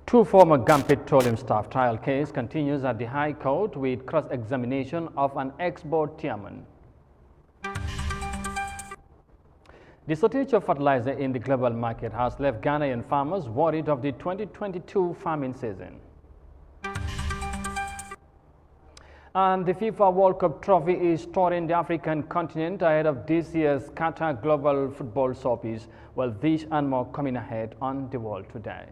Two former Gambia Petroleum staff trial case continues at the High Court with cross-examination of an ex-board chairman. The shortage of fertilizer in the global market has left Ghanaian farmers worried of the 2022 farming season. And the FIFA World Cup trophy is touring the African continent ahead of this year's Qatar Global Football Showpiece. Well, these and more coming ahead on The World Today.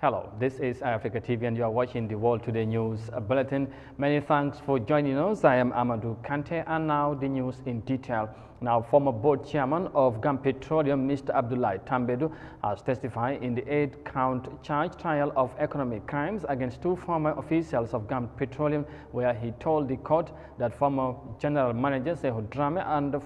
Hello, this is Eyeafrica TV and you are watching the World Today News Bulletin. Many thanks for joining us. I am Amadou Kante and now the news in detail. Now, former board chairman of Gambia Petroleum, Mr. Abdoulaye Tambadou, has testified in the 8-count charge trial of economic crimes against two former officials of Gambia Petroleum, where he told the court that former general manager Yahya Jammeh and the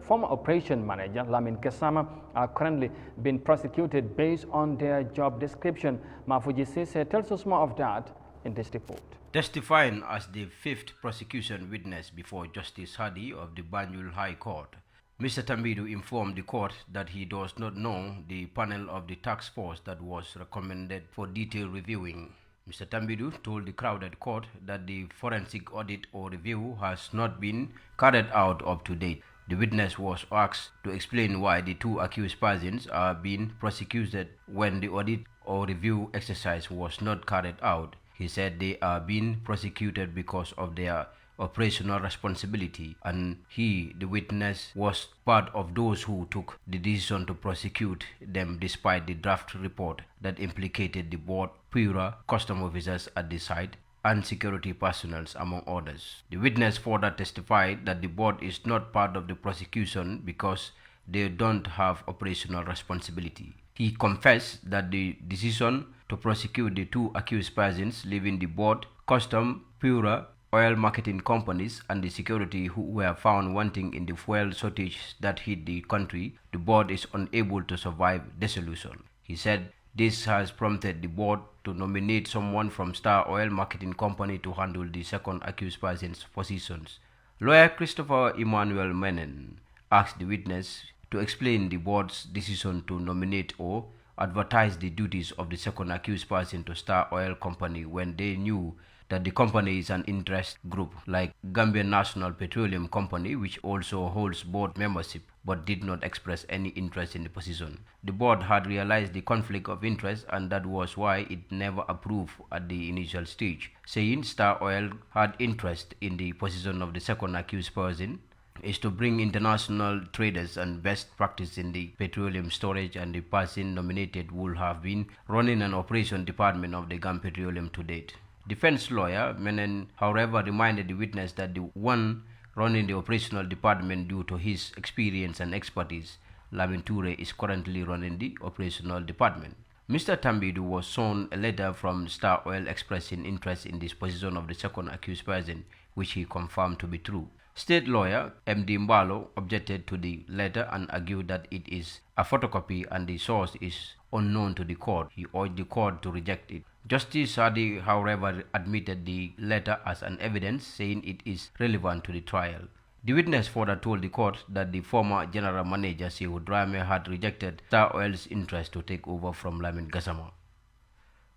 former operation manager Lamin Gassama are currently being prosecuted based on their job description. Mafuji Sise tells us more of that in this report. Testifying as the fifth prosecution witness before Justice Hadi of the Banjul High Court, Mr. Tambadou informed the court that he does not know the panel of the task force that was recommended for detailed reviewing. Mr. Tambadou told the crowded court that the forensic audit or review has not been carried out up to date. The witness was asked to explain why the two accused persons are being prosecuted when the audit or review exercise was not carried out. He said they are being prosecuted because of their operational responsibility, and he, the witness, was part of those who took the decision to prosecute them despite the draft report that implicated the board, Pura, custom officers at the site, and security personnel, among others. The witness further testified that the board is not part of the prosecution because they don't have operational responsibility. He confessed that the decision to prosecute the two accused persons leaving the board, custom, Pura, oil marketing companies, and the security who were found wanting in the fuel shortage that hit the country, the board is unable to survive dissolution. He said this has prompted the board to nominate someone from Star Oil Marketing Company to handle the second accused person's positions. Lawyer Christopher Emmanuel Menon asked the witness to explain the board's decision to nominate or advertise the duties of the second accused person to Star Oil Company when they knew that the company is an interest group like Gambia National Petroleum Company, which also holds board membership but did not express any interest in the position. The board had realized the conflict of interest and that was why it never approved at the initial stage, saying Star Oil had interest in the position of the second accused person is to bring international traders and best practice in the petroleum storage, and the person nominated would have been running an operation department of the Gambia Petroleum to date. Defense lawyer Menon, however, reminded the witness that the one running the operational department, due to his experience and expertise, Lamin Toure, is currently running the operational department. Mr. Tambadou was shown a letter from Star Oil expressing interest in this position of the second accused person, which he confirmed to be true. State lawyer M.D. Mbalo objected to the letter and argued that it is a photocopy and the source is unknown to the court. He urged the court to reject it. Justice Hadi, however, admitted the letter as an evidence, saying it is relevant to the trial. The witness further told the court that the former general manager Yahya Jammeh had rejected Star Oil's interest to take over from Lamin Gassama.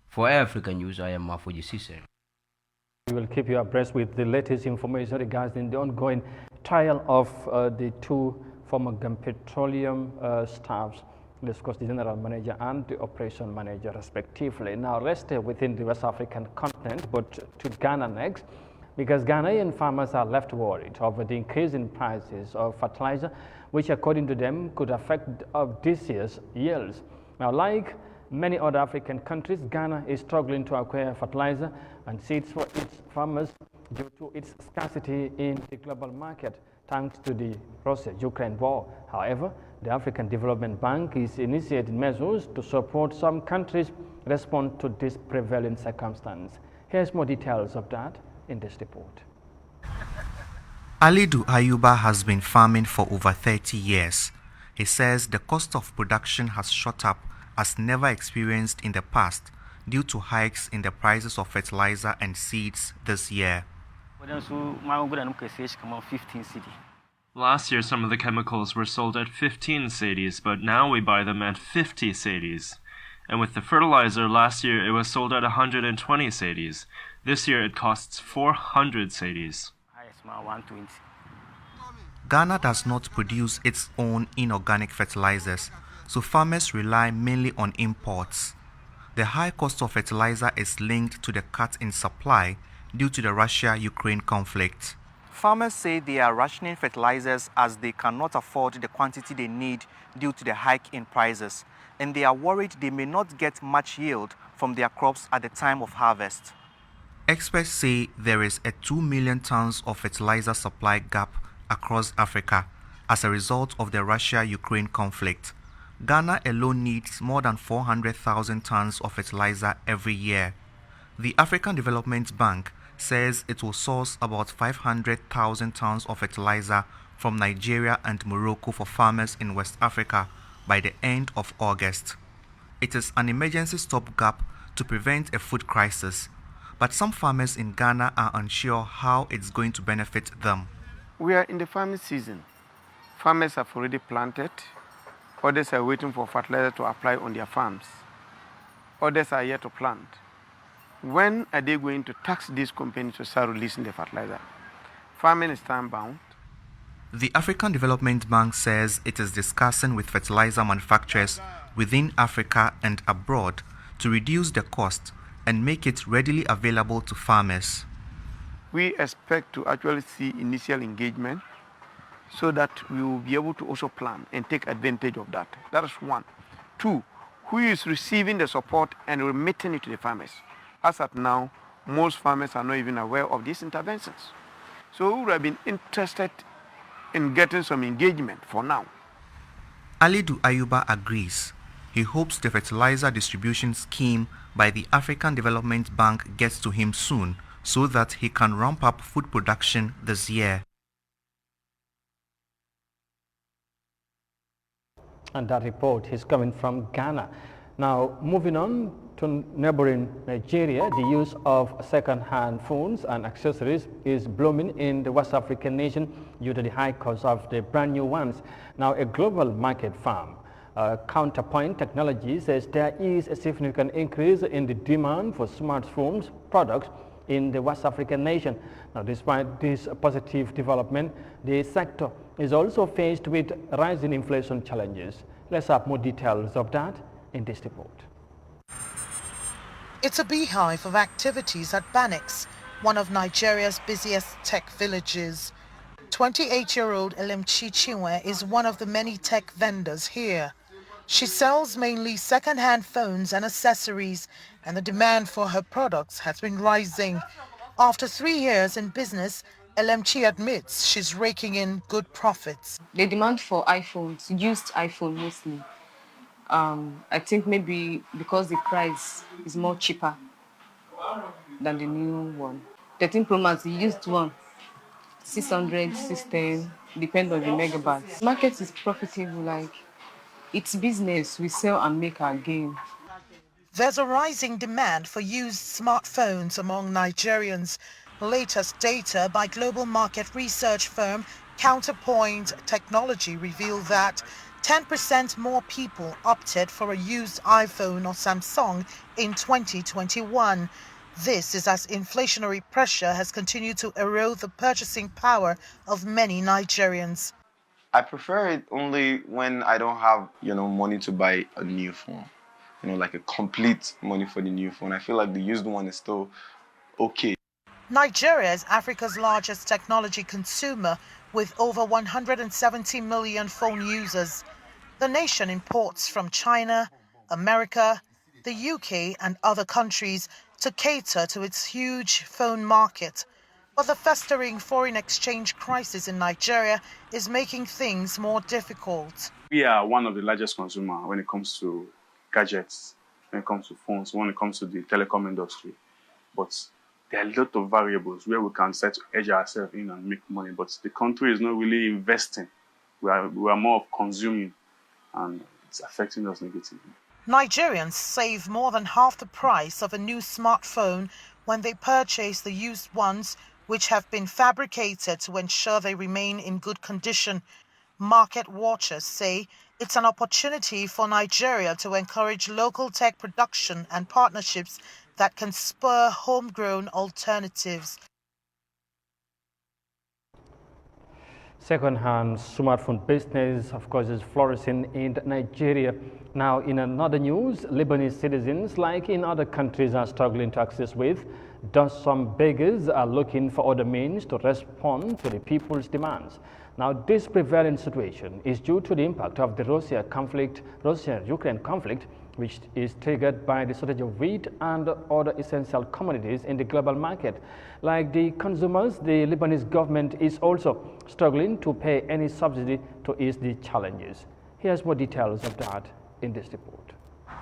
For Eyeafrica News, I am Mafuji Sise. We will keep you abreast with the latest information regarding the ongoing trial of the two former Gambia Petroleum staffs, of course, the general manager and the operation manager, respectively. Now, let's stay within the West African continent, but to Ghana next, because Ghanaian farmers are left worried over the increase in prices of fertilizer, which, according to them, could affect this year's yields. Now, like many other African countries, Ghana is struggling to acquire fertilizer and seeds for its farmers due to its scarcity in the global market, thanks to the Russia-Ukraine war. However, the African Development Bank is initiating measures to support some countries respond to this prevailing circumstance. Here's more details of that in this report. Alidu Ayuba has been farming for over 30 years. He says the cost of production has shot up as never experienced in the past due to hikes in the prices of fertilizer and seeds this year. Last year, some of the chemicals were sold at 15 cedis, but now we buy them at 50 cedis. And with the fertilizer, last year it was sold at 120 cedis. This year it costs 400 cedis. Ghana does not produce its own inorganic fertilizers, so farmers rely mainly on imports. The high cost of fertilizer is linked to the cut in supply due to the Russia-Ukraine conflict. Farmers say they are rationing fertilizers as they cannot afford the quantity they need due to the hike in prices, and they are worried they may not get much yield from their crops at the time of harvest. Experts say there is a 2 million tons of fertilizer supply gap across Africa as a result of the Russia-Ukraine conflict. Ghana alone needs more than 400,000 tons of fertilizer every year. The African Development Bank says it will source about 500,000 tons of fertilizer from Nigeria and Morocco for farmers in West Africa by the end of August. It is an emergency stopgap to prevent a food crisis, but some farmers in Ghana are unsure how it's going to benefit them. We are in the farming season. Farmers have already planted. Others are waiting for fertilizer to apply on their farms. Others are yet to plant. When are they going to tax these companies to start releasing the fertilizer? Farming is time-bound. The African Development Bank says it is discussing with fertilizer manufacturers within Africa and abroad to reduce the cost and make it readily available to farmers. We expect to actually see initial engagement so that we will be able to also plan and take advantage of that. That is one. Two, who is receiving the support and remitting it to the farmers? As at now, most farmers are not even aware of these interventions. So we would have been interested in getting some engagement for now. Alidu Ayuba agrees. He hopes the fertilizer distribution scheme by the African Development Bank gets to him soon so that he can ramp up food production this year. And that report is coming from Ghana. Now, moving on to neighboring Nigeria, the use of second-hand phones and accessories is blooming in the West African nation due to the high cost of the brand new ones. Now, a global market firm, Counterpoint Technology, says there is a significant increase in the demand for smartphones products in the West African nation. Now, despite this positive development, the sector is also faced with rising inflation challenges. Let's have more details of that in this report. It's a beehive of activities at Banex, one of Nigeria's busiest tech villages. 28-year-old Elemchi Chinwe is one of the many tech vendors here. She sells mainly second-hand phones and accessories, and the demand for her products has been rising. After 3 years in business, Elemchi admits she's raking in good profits. The demand for iPhones, used iPhone mostly, I think maybe because the price is more cheaper than the new one. 13 Pro Max, the used one, 600, 610, depend on the megabytes. The market is profitable, like it's business, we sell and make our gain. There's a rising demand for used smartphones among Nigerians. Latest data by global market research firm Counterpoint Technology revealed that 10% more people opted for a used iPhone or Samsung in 2021. This is as inflationary pressure has continued to erode the purchasing power of many Nigerians. I prefer it only when I don't have, money to buy a new phone. Like a complete money for the new phone. I feel like the used one is still okay. Nigeria is Africa's largest technology consumer with over 170 million phone users. The nation imports from China, America, the UK and other countries to cater to its huge phone market. But the festering foreign exchange crisis in Nigeria is making things more difficult. We are one of the largest consumers when it comes to gadgets, when it comes to phones, when it comes to the telecom industry. But there are a lot of variables where we can start to edge ourselves in and make money. But the country is not really investing. We are more of consuming and it's affecting us negatively. Nigerians save more than half the price of a new smartphone when they purchase the used ones, which have been fabricated to ensure they remain in good condition. Market watchers say it's an opportunity for Nigeria to encourage local tech production and partnerships that can spur homegrown alternatives. Second-hand smartphone business, of course, is flourishing in Nigeria. Now, in another news, Lebanese citizens, like in other countries, are struggling to access with. Thus, some beggars are looking for other means to respond to the people's demands. Now, this prevailing situation is due to the impact of the Russia-Ukraine conflict, which is triggered by the shortage of wheat and other essential commodities in the global market. Like the consumers, the Lebanese government is also struggling to pay any subsidy to ease the challenges. Here's more details of that in this report.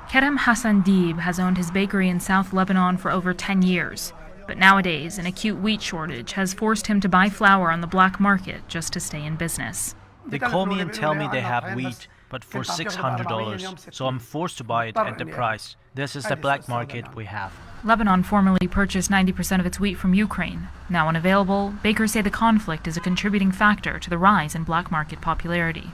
Kerem Hassan Deeb has owned his bakery in South Lebanon for over 10 years. But nowadays, an acute wheat shortage has forced him to buy flour on the black market just to stay in business. They call me and tell me they have wheat, but for $600, so I'm forced to buy it at the price. This is the black market we have. Lebanon formerly purchased 90% of its wheat from Ukraine. Now unavailable, bakers say the conflict is a contributing factor to the rise in black market popularity.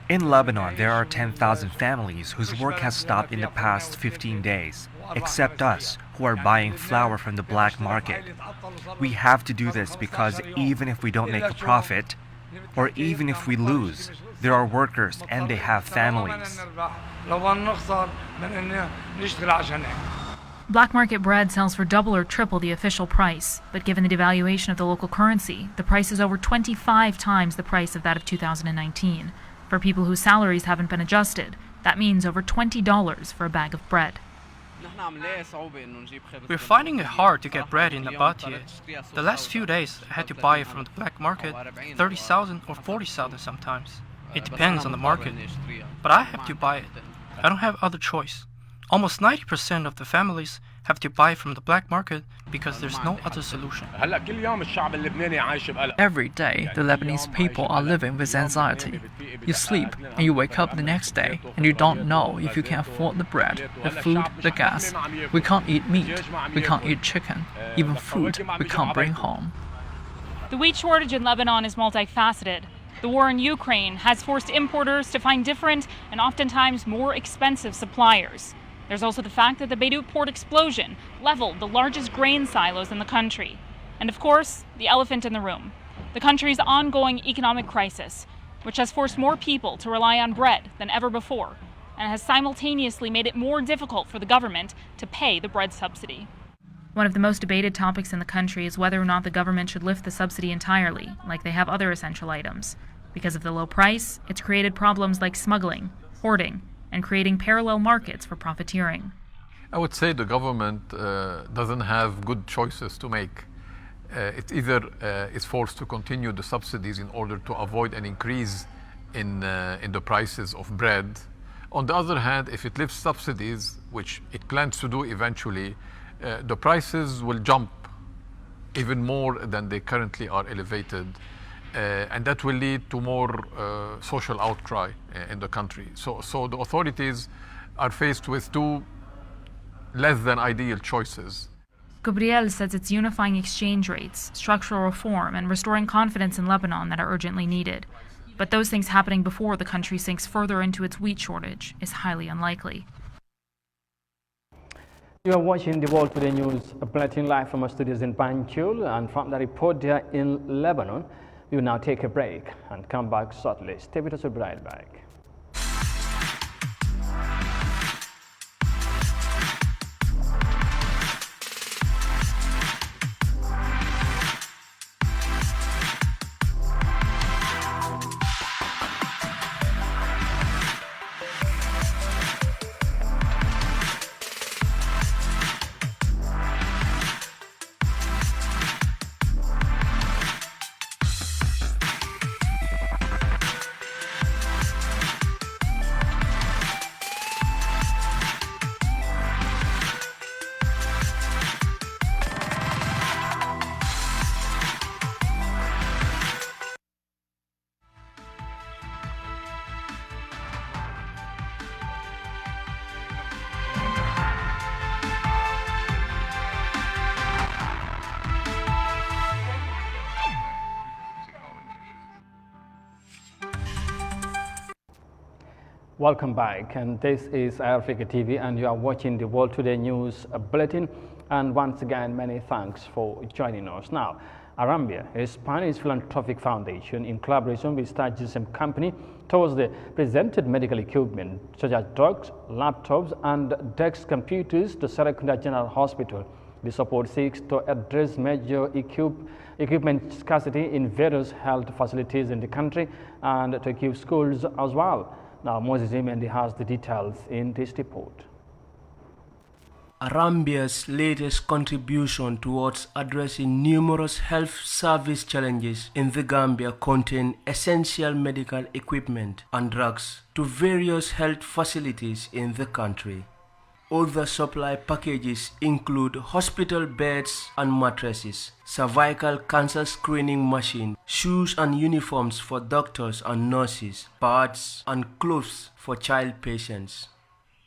In Lebanon, there are 10,000 families whose work has stopped in the past 15 days, except us, who are buying flour from the black market. We have to do this because even if we don't make a profit, or even if we lose, there are workers and they have families. Black market bread sells for double or triple the official price, but given the devaluation of the local currency, the price is over 25 times the price of that of 2019. For people whose salaries haven't been adjusted, that means over $20 for a bag of bread. We're finding it hard to get bread in Nabat here. The last few days I had to buy it from the black market, 30,000 or 40,000 sometimes. It depends on the market. But I have to buy it. I don't have other choice. Almost 90% of the families have to buy from the black market because there's no other solution. Every day, the Lebanese people are living with anxiety. You sleep and you wake up the next day and you don't know if you can afford the bread, the food, the gas. We can't eat meat, we can't eat chicken, even food we can't bring home. The wheat shortage in Lebanon is multifaceted. The war in Ukraine has forced importers to find different and oftentimes more expensive suppliers. There's also the fact that the Beirut port explosion leveled the largest grain silos in the country. And of course, the elephant in the room, the country's ongoing economic crisis, which has forced more people to rely on bread than ever before, and has simultaneously made it more difficult for the government to pay the bread subsidy. One of the most debated topics in the country is whether or not the government should lift the subsidy entirely, like they have other essential items. Because of the low price, it's created problems like smuggling, hoarding, and creating parallel markets for profiteering. I would say the government doesn't have good choices to make. It either is forced to continue the subsidies in order to avoid an increase in the prices of bread. On the other hand, if it lifts subsidies, which it plans to do eventually, the prices will jump even more than they currently are elevated. And that will lead to more social outcry in the country. So the authorities are faced with two less than ideal choices. Gabriel says it's unifying exchange rates, structural reform, and restoring confidence in Lebanon that are urgently needed. But those things happening before the country sinks further into its wheat shortage is highly unlikely. You are watching the World Today News, bulletin live from our studios in Banjul, and from the report there in Lebanon. We will now take a break and come back shortly. Stay with us, we'll be right back. Welcome back, and this is Eyeafrica TV, and you are watching the World Today News Bulletin. And once again, many thanks for joining us. Now, Arambia, a Spanish philanthropic foundation in collaboration with Star GSM Company, towards the presented medical equipment such as drugs, laptops, and desk computers to Serekunda General Hospital. The support seeks to address major equipment scarcity in various health facilities in the country and to equip schools as well. Now, Moses Imendi has the details in this report. Arambia's latest contribution towards addressing numerous health service challenges in the Gambia contain essential medical equipment and drugs to various health facilities in the country. Other supply packages include hospital beds and mattresses, cervical cancer screening machine, shoes and uniforms for doctors and nurses, pads and clothes for child patients.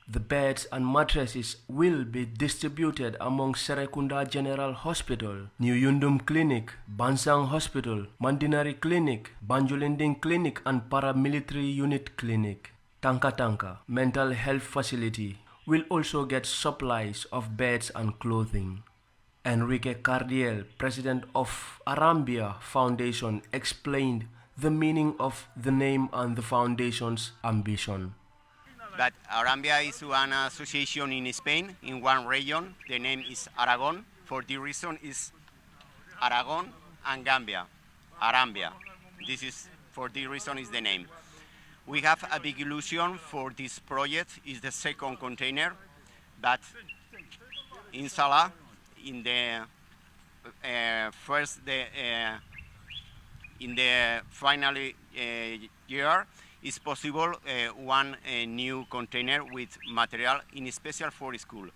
The beds and mattresses will be distributed among Serekunda General Hospital, New Yundum Clinic, Bansang Hospital, Mandinari Clinic, Banjulinding Clinic and Paramilitary Unit Clinic. Tanka Tanka Mental Health Facility will also get supplies of beds and clothing. Enrique Cardiel, president of Arambia Foundation, explained the meaning of the name and the foundation's ambition. But Arambia is one association in Spain, in one region. The name is Aragon. For the reason is Aragon and Gambia. Arambia. This is, for the reason is the name. We have a big illusion for this project. Is the second container, but inshallah, in the in the final year, is possible one new container with material in special for school,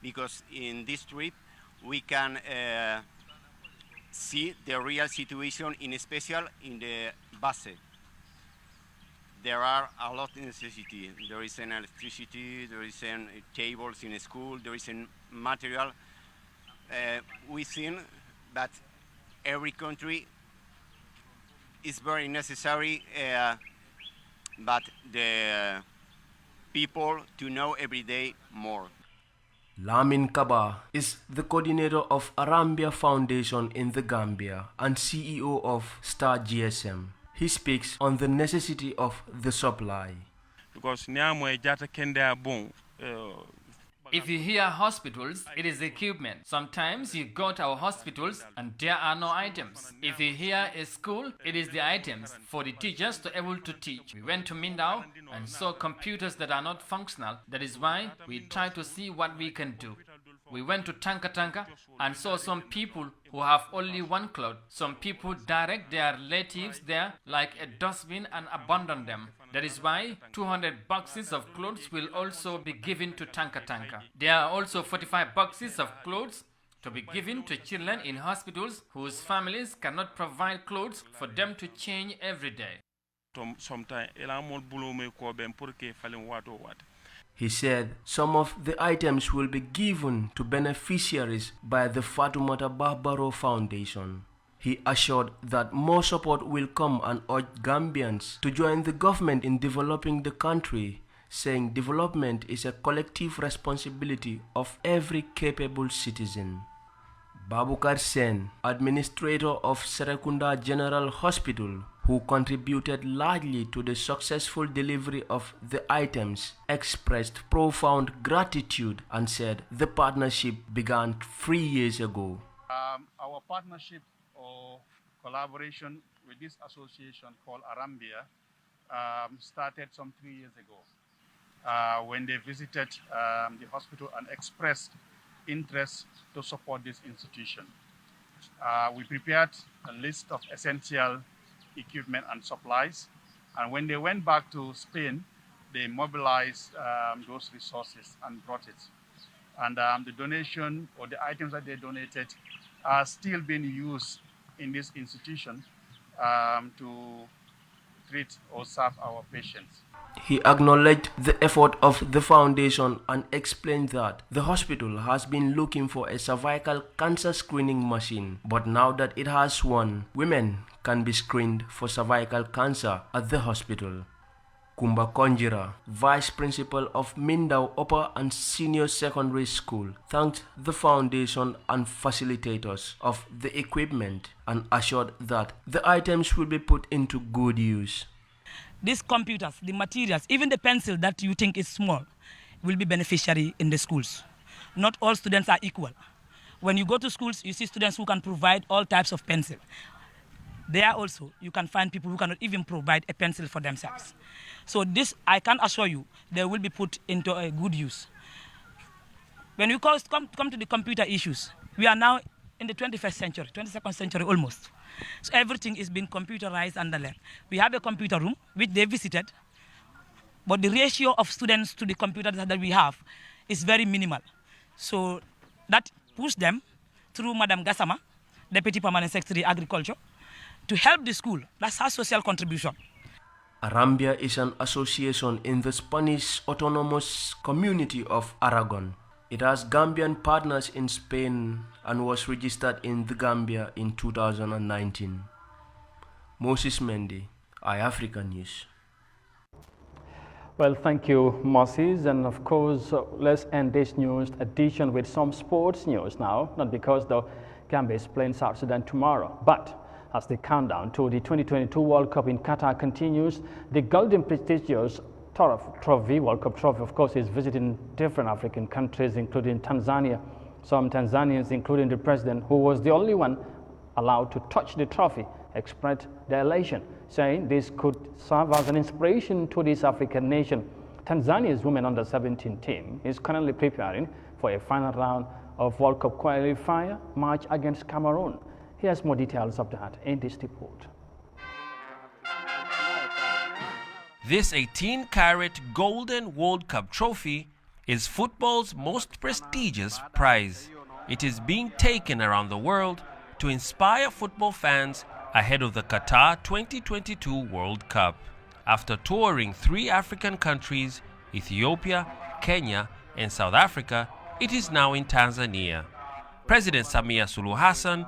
because in this trip we can see the real situation in special in the base. There are a lot of necessity. There is an electricity, there is an tables in a school, there is an material. We think that every country is very necessary, but the people to know every day more. Lamin Kaba is the coordinator of Arambia Foundation in the Gambia and CEO of Star GSM. He speaks on the necessity of the supply. Because if you hear hospitals, it is equipment. Sometimes you go to our hospitals and there are no items. If you hear a school, it is the items for the teachers to be able to teach. We went to Mindao and saw computers that are not functional. That is why we try to see what we can do. We went to Tanka Tanka and saw some people who have only one cloth. Some people direct their relatives there like a dustbin and abandon them. That is why 200 boxes of clothes will also be given to Tanka Tanka. There are also 45 boxes of clothes to be given to children in hospitals whose families cannot provide clothes for them to change every day. He said some of the items will be given to beneficiaries by the Fatoumata Barbaro Foundation. He assured that more support will come and urged Gambians to join the government in developing the country, saying development is a collective responsibility of every capable citizen. Babukar Sen, administrator of Serekunda General Hospital, who contributed largely to the successful delivery of the items, expressed profound gratitude and said the partnership began 3 years ago. Our partnership or collaboration with this association called Arambia started some 3 years ago when they visited the hospital and expressed interest to support this institution. We prepared a list of essential equipment and supplies, and when they went back to Spain, they mobilized those resources and brought it. And the donation or the items that they donated are still being used in this institution to treat or serve our patients. He acknowledged the effort of the foundation and explained that the hospital has been looking for a cervical cancer screening machine, but now that it has one, women can be screened for cervical cancer at the hospital. Kumba Konjira, Vice Principal of Mindau Upper and Senior Secondary School, thanked the foundation and facilitators of the equipment and assured that the items will be put into good use. These computers, the materials, even the pencil that you think is small, will be beneficiary in the schools. Not all students are equal. When you go to schools, you see students who can provide all types of pencil. There also, you can find people who cannot even provide a pencil for themselves. So this, I can assure you, they will be put into a good use. When we come to the computer issues, we are now in the 21st century, 22nd century almost. So everything is being computerized and learned. We have a computer room, which they visited, but the ratio of students to the computers that we have is very minimal. So that pushed them through Madam Gassama, Deputy Permanent Secretary Agriculture, to help the school. That's our social contribution. Arambia is an association in the Spanish autonomous community of Aragon. It has Gambian partners in Spain and was registered in the Gambia in 2019. Moses Mendy, Eyeafrica News. Well, thank you, Moses. And of course, let's end this news edition with some sports news now. Not because the Gambia is playing South Sudan tomorrow, but as the countdown to the 2022 World Cup in Qatar continues, the golden prestigious trophy, World Cup trophy, of course, is visiting different African countries, including Tanzania. Some Tanzanians, including the president, who was the only one allowed to touch the trophy, expressed their elation, saying this could serve as an inspiration to this African nation. Tanzania's women under-17 team is currently preparing for a final round of World Cup qualifier match against Cameroon. Here's more details of that in this report. This 18-carat golden World Cup trophy is football's most prestigious prize. It is being taken around the world to inspire football fans ahead of the Qatar 2022 World Cup. After touring 3 African countries, Ethiopia, Kenya, and South Africa, it is now in Tanzania. President Samia Suluhu Hassan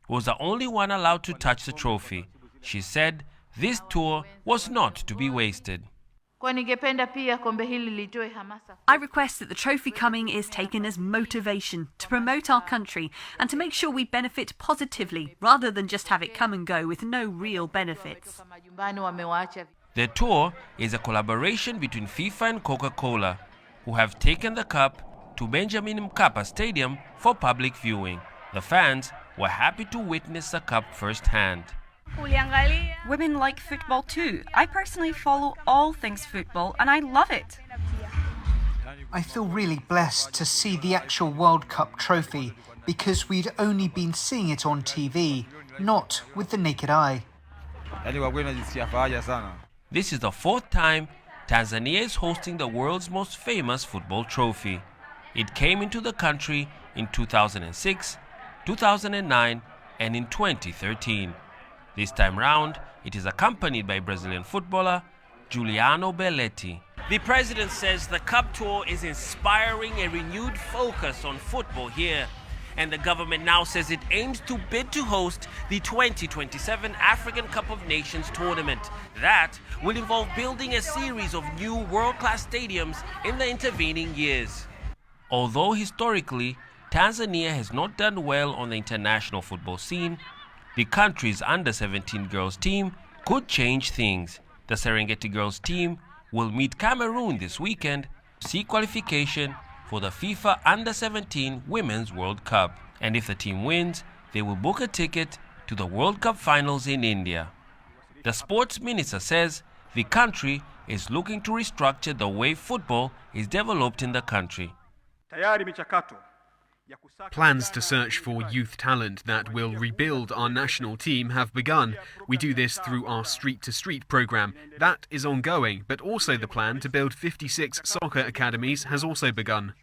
was the only one allowed to touch the trophy. She said this tour was not to be wasted. I request that the trophy coming is taken as motivation to promote our country and to make sure we benefit positively rather than just have it come and go with no real benefits. The tour is a collaboration between FIFA and Coca-Cola, who have taken the cup to Benjamin Mkapa Stadium for public viewing. The fans were happy to witness the cup firsthand. Women like football too. I personally follow all things football and I love it. I feel really blessed to see the actual World Cup trophy because we'd only been seeing it on TV, not with the naked eye. This is the 4th time Tanzania is hosting the world's most famous football trophy. It came into the country in 2006, 2009, and in 2013. This time round, it is accompanied by Brazilian footballer Giuliano Belletti. The president says the Cup Tour is inspiring a renewed focus on football here, and the government now says it aims to bid to host the 2027 African Cup of Nations tournament. That will involve building a series of new world-class stadiums in the intervening years. Although historically, Tanzania has not done well on the international football scene, the country's under-17 girls team could change things. The Serengeti girls team will meet Cameroon this weekend to seek qualification for the FIFA Under-17 Women's World Cup. And if the team wins, they will book a ticket to the World Cup finals in India. The sports minister says the country is looking to restructure the way football is developed in the country. Plans to search for youth talent that will rebuild our national team have begun. We do this through our street-to-street program. That is ongoing, but also the plan to build 56 soccer academies has also begun.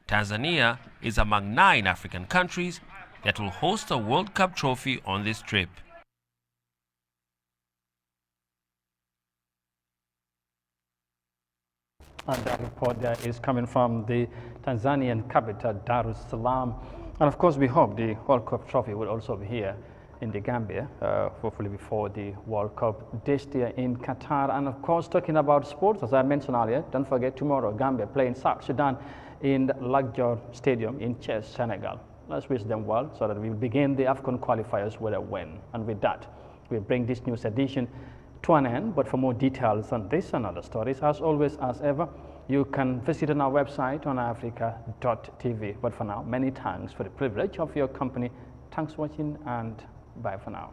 Tanzania is among 9 African countries that will host a World Cup trophy on this trip. And that report there is coming from the Tanzanian capital, Dar es Salaam. And of course, we hope the World Cup trophy will also be here in the Gambia, hopefully before the World Cup this year in Qatar. And of course, talking about sports, as I mentioned earlier, don't forget tomorrow, Gambia playing South Sudan in the Luxor Stadium in Thiès, Senegal. Let's wish them well so that we begin the AFCON qualifiers with a win. And with that, we bring this news edition to an end. But for more details on this and other stories, as always, as ever, you can visit on our website on Eyeafrica.tv. But for now, many thanks for the privilege of your company. Thanks for watching, and bye for now.